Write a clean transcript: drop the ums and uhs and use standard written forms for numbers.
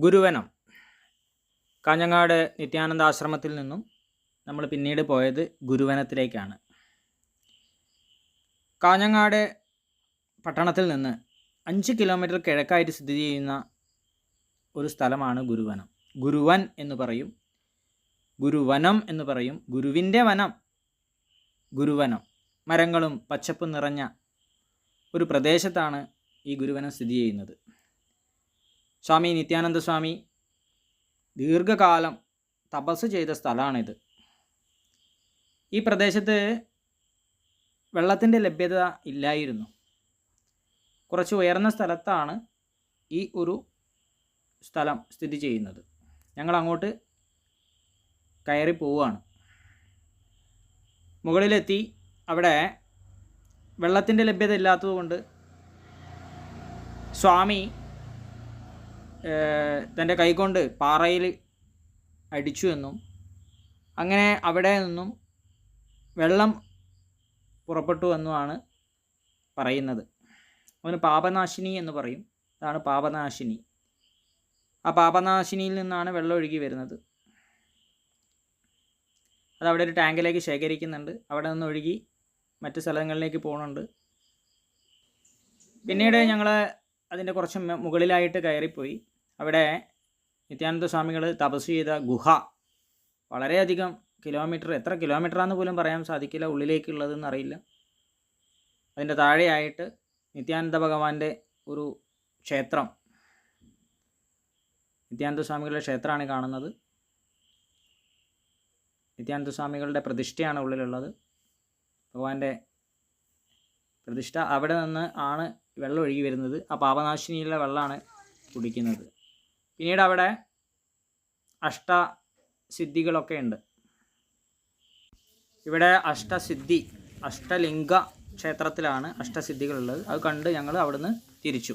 ഗുരുവനം കാഞ്ഞങ്ങാട് നിത്യാനന്ദ ആശ്രമത്തിൽ നിന്നും നമ്മൾ പിന്നീട് പോയത് ഗുരുവനത്തിലേക്കാണ്. കാഞ്ഞങ്ങാട് പട്ടണത്തിൽ നിന്ന് 5 കിലോമീറ്റർ കിഴക്കായിട്ട് സ്ഥിതി ചെയ്യുന്ന ഒരു സ്ഥലമാണ് ഗുരുവനം. ഗുരുവൻ എന്ന് പറയും, ഗുരുവനം എന്ന് പറയും, ഗുരുവിൻ്റെ വനം, ഗുരുവനം. മരങ്ങളും പച്ചപ്പും നിറഞ്ഞ ഒരു പ്രദേശത്താണ് ഈ ഗുരുവനം സ്ഥിതി ചെയ്യുന്നത്. സ്വാമി നിത്യാനന്ദ സ്വാമി ദീർഘകാലം തപസ് ചെയ്ത സ്ഥലമാണിത്. ഈ പ്രദേശത്ത് വെള്ളത്തിൻ്റെ ലഭ്യത ഇല്ലായിരുന്നു. കുറച്ച് ഉയർന്ന സ്ഥലത്താണ് ഈ ഒരു സ്ഥലം സ്ഥിതി ചെയ്യുന്നത്. ഞങ്ങൾ അങ്ങോട്ട് കയറി പോവുകയാണ്. മുകളിലെത്തി അവിടെ വെള്ളത്തിൻ്റെ ലഭ്യത ഇല്ലാത്തതുകൊണ്ട് സ്വാമി തൻ്റെ കൈകൊണ്ട് പാറയിൽ അടിച്ചു എന്നും അങ്ങനെ അവിടെ നിന്നും വെള്ളം പുറപ്പെട്ടു എന്നുമാണ് പറയുന്നത്. അവന് പാപനാശിനി എന്ന് പറയും. അതാണ് പാപനാശിനി. ആ പാപനാശിനിയിൽ നിന്നാണ് വെള്ളം ഒഴുകി വരുന്നത്. അതവിടെ ഒരു ടാങ്കിലേക്ക് ശേഖരിക്കുന്നുണ്ട്. അവിടെ നിന്ന് ഒഴുകി മറ്റ് സ്ഥലങ്ങളിലേക്ക് പോകുന്നുണ്ട്. പിന്നീട് ഞങ്ങൾ അതിൻ്റെ കുറച്ച് മുകളിലായിട്ട് കയറിപ്പോയി. അവിടെ നിത്യാനന്ദ സ്വാമികൾ തപസ് ചെയ്ത ഗുഹ, വളരെയധികം കിലോമീറ്റർ, എത്ര കിലോമീറ്ററാണെന്ന് പോലും പറയാൻ സാധിക്കില്ല, ഉള്ളിലേക്കുള്ളതെന്ന് അറിയില്ല. അതിൻ്റെ താഴെയായിട്ട് നിത്യാനന്ദ ഭഗവാന്റെ ഒരു ക്ഷേത്രം, നിത്യാനന്ദ സ്വാമികളുടെ ക്ഷേത്രമാണ് കാണുന്നത്. നിത്യാനന്ദ സ്വാമികളുടെ പ്രതിഷ്ഠയാണ് ഉള്ളിലുള്ളത്, ഭഗവാന്റെ പ്രതിഷ്ഠ. അവിടെ നിന്ന് ആണ് വെള്ളം ഒഴുകി വരുന്നത്. ആ പാപനാശിനിയിലെ വെള്ളമാണ് കുടിക്കുന്നത്. പിന്നീട് അവിടെ അഷ്ടസിദ്ധികളൊക്കെ ഉണ്ട്. ഇവിടെ അഷ്ടലിംഗ ക്ഷേത്രത്തിലാണ് അഷ്ടസിദ്ധികളുള്ളത്. അത് കണ്ട് ഞങ്ങൾ അവിടുന്ന് തിരിച്ചു.